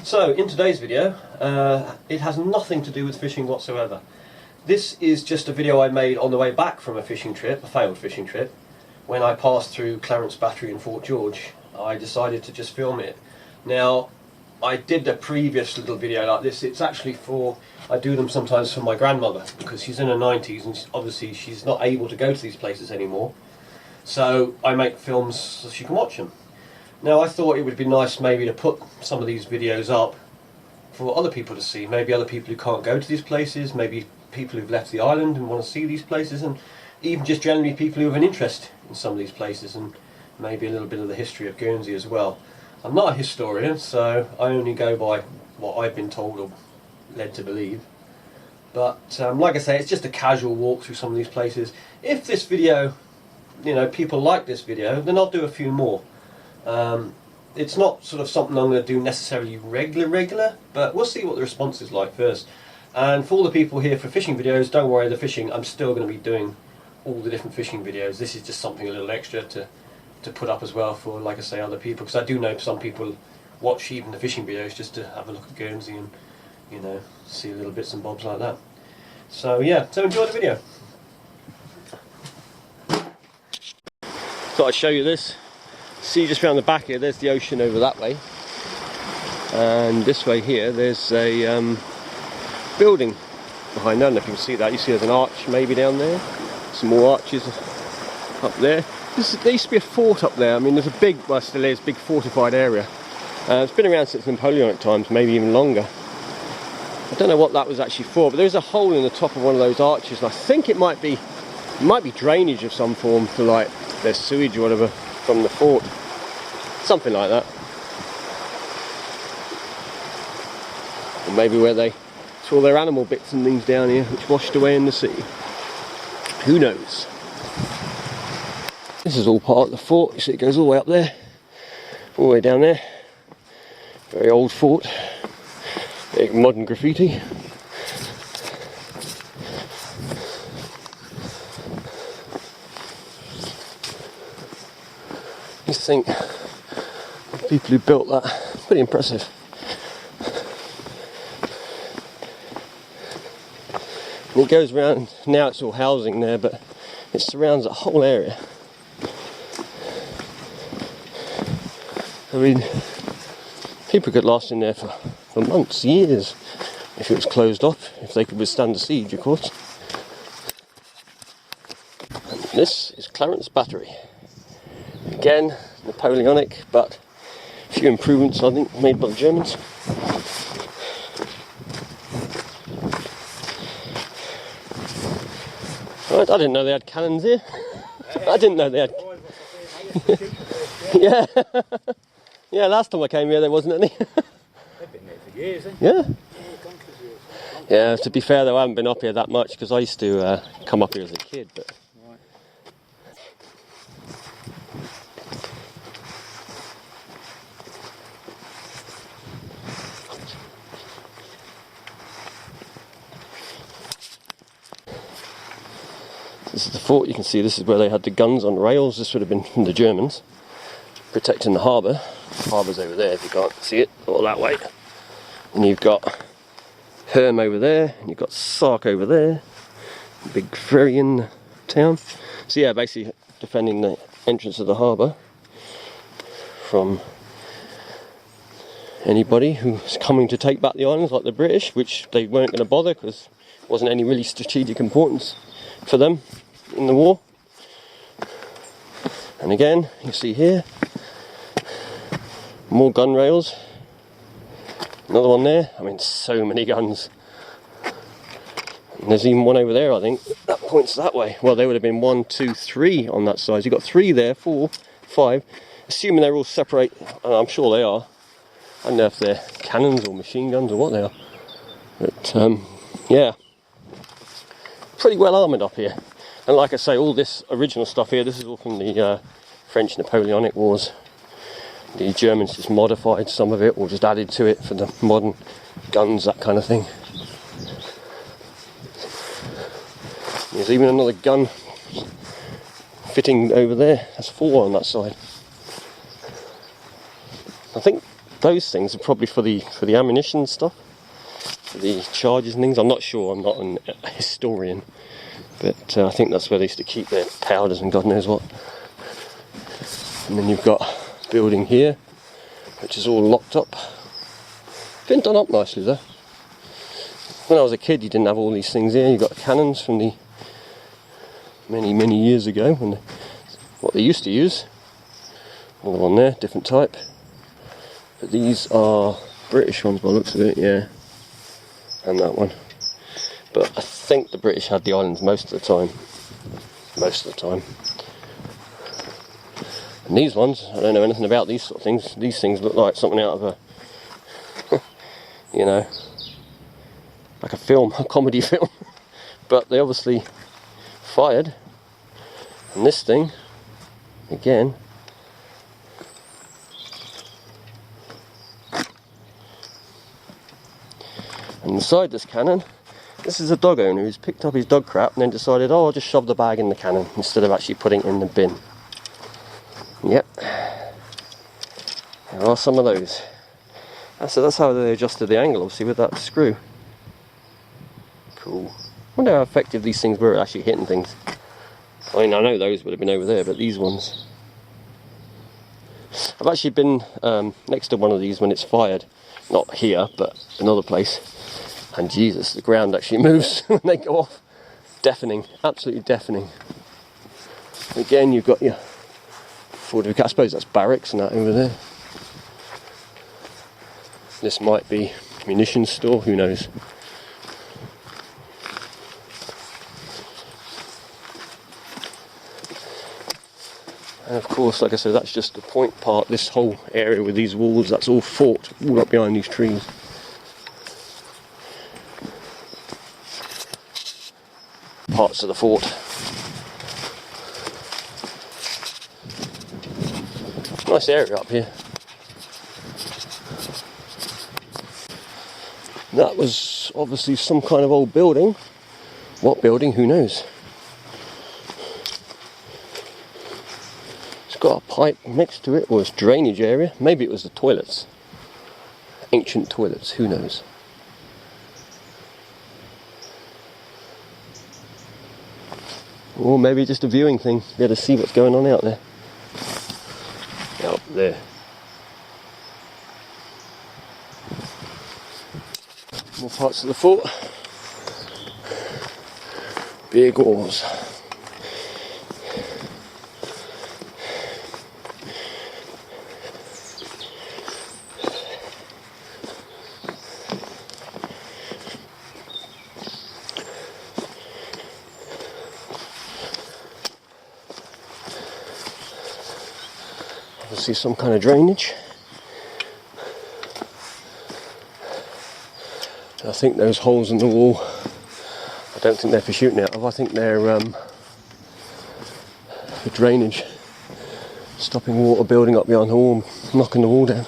So in today's video, it has nothing to do with fishing whatsoever. This is just a video I made on the way back from a fishing trip, a failed fishing trip. When I passed through Clarence Battery in Fort George, I decided to just film it. Now, I did a previous little video like this. It's actually I do them sometimes for my grandmother, because she's in her 90s and obviously she's not able to go to these places anymore. So I make films so she can watch them. Now I thought it would be nice maybe to put some of these videos up for other people to see. Maybe other people who can't go to these places, maybe people who've left the island and want to see these places, and even just generally people who have an interest in some of these places, and maybe a little bit of the history of Guernsey as well. I'm not a historian, so I only go by what I've been told or led to believe. But like I say, it's just a casual walk through some of these places. If this video, people like this video, then I'll do a few more. It's not sort of something I'm going to do necessarily regular, but we'll see what the response is like first. And for all the people here for fishing videos, don't worry, the fishing, I'm still going to be doing all the different fishing videos. This is just something a little extra to put up as well for, like I say, other people, because I do know some people watch even the fishing videos just to have a look at Guernsey and, see little bits and bobs like that. So yeah, so enjoy the video. Thought I'd show you this. See, just round the back here, there's the ocean over that way, and this way here there's a building behind. I don't know if you can see that. You see there's an arch maybe down there, some more arches up there. There used to be a fort up there. I mean, there's a big, well, still is, big fortified area. It's been around since Napoleonic times, maybe even longer. I don't know what that was actually for, but there's a hole in the top of one of those arches, and I think it might be drainage of some form for like their sewage or whatever from the fort, something like that. Or maybe where they saw their animal bits and things down here, which washed away in the sea. Who knows? This is all part of the fort. You see it goes all the way up there, all the way down there. Very old fort, big modern graffiti. You think the people who built that, pretty impressive. And it goes around, now it's all housing there, but it surrounds that whole area. I mean, people could last in there for months, years, if it was closed off, if they could withstand the siege, of course. And this is Clarence Battery. Again, Napoleonic, but a few improvements, I think, made by the Germans. Right, I didn't know they had cannons here. I didn't know they had. Yeah, yeah. Last time I came here, there wasn't any. They've been there for years, haven't Yeah. Yeah. To be fair, though, I haven't been up here that much because I used to come up here as a kid, but. This is the fort. You can see this is where they had the guns on rails. This would have been from the Germans, protecting the harbour. The harbour's over there if you can't see it, all that way. And you've got Herm over there, and you've got Sark over there, big ferry in the town. So yeah, basically defending the entrance of the harbour from anybody who's coming to take back the islands, like the British, which they weren't going to bother because there wasn't any really strategic importance for them in the war. And again, you see here more gun rails, another one there. I mean, so many guns, and there's even one over there, I think, that points that way. Well, there would have been 1, 2, 3 on that side. You've got 3 there, 4, 5, assuming they're all separate, and I'm sure they are. I don't know if they're cannons or machine guns or what they are, but yeah, pretty well armoured up here. And like I say, all this original stuff here, this is all from the French Napoleonic Wars. The Germans just modified some of it or just added to it for the modern guns, that kind of thing. There's even another gun fitting over there. That's 4 on that side. I think those things are probably for the ammunition stuff, for the charges and things. I'm not sure, I'm not a historian, but I think that's where they used to keep their powders and God knows what. And then you've got a building here, which is all locked up. Been done up nicely though. When I was a kid, you didn't have all these things here. You got cannons from the many years ago, when what they used to use. Another one there, different type. But these are British ones by the looks of it, yeah. And that one. But I think the British had the islands most of the time. Most of the time. And these ones, I don't know anything about these sort of things. These things look like something out of a, you know, like a film, a comedy film. But they obviously fired. And this thing, again, and inside this cannon, this is a dog owner who's picked up his dog crap and then decided, oh, I'll just shove the bag in the cannon instead of actually putting it in the bin. Yep, there are some of those. So that's how they adjusted the angle, obviously, with that screw. Cool. I wonder how effective these things were at actually hitting things. I mean, I know those would have been over there, but these ones... I've actually been next to one of these when it's fired. Not here, but another place. And Jesus, the ground actually moves when they go off. Deafening, absolutely deafening. Again, you've got your fortification. I suppose that's barracks and that over there. This might be munitions store, who knows. And of course, like I said, that's just the point part. This whole area with these walls, that's all fort, all up behind these trees. Parts of the fort. Nice area up here. That was obviously some kind of old building. What building? Who knows? It's got a pipe next to it, or it's drainage area. Maybe it was the toilets. Ancient toilets, who knows? Or maybe just a viewing thing, be able to see what's going on out there. Out there. More parts of the fort. Big walls. See some kind of drainage. I think those holes in the wall, I don't think they're for shooting out of. I think they're for drainage, stopping water building up behind the wall, knocking the wall down.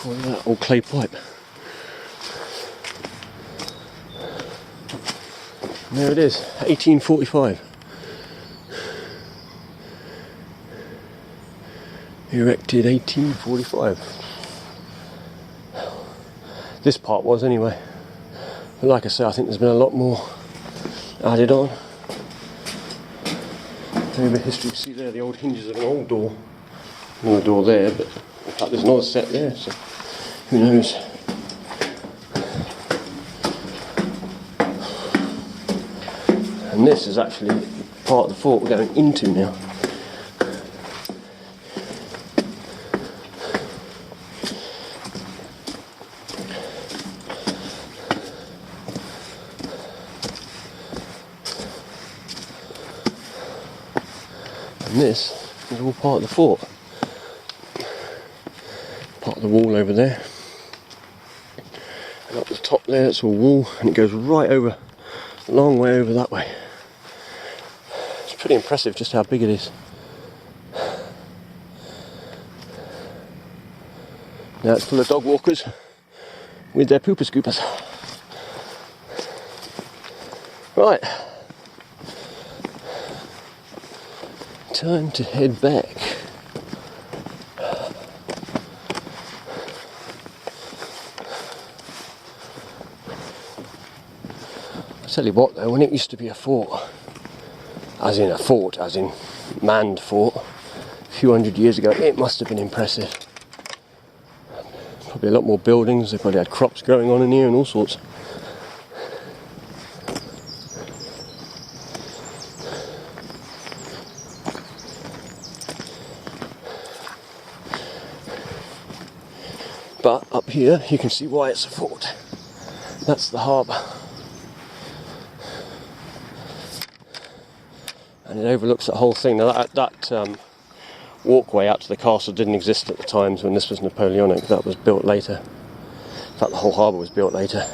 Look at that old clay pipe. And there it is, 1845. Erected 1845. This part was anyway. But like I say, I think there's been a lot more added on. Maybe the history, see there the old hinges of an old door. Another door there, but in fact there's another set there, so who knows. And this is actually part of the fort we're going into now. And this is all part of the fort. Part of the wall over there. And up the top there, it's all wall, and it goes right over, a long way over that way. It's pretty impressive just how big it is. Now it's full of dog walkers with their pooper scoopers. Right, time to head back. I tell you what though, when it used to be a fort, as in manned fort, a few hundred years ago, it must have been impressive. Probably a lot more buildings, they probably had crops growing on in here and all sorts. But up here you can see why it's a fort. That's the harbour. And it overlooks that whole thing. Now that walkway out to the castle didn't exist at the times when this was Napoleonic. That was built later. In fact, the whole harbour was built later.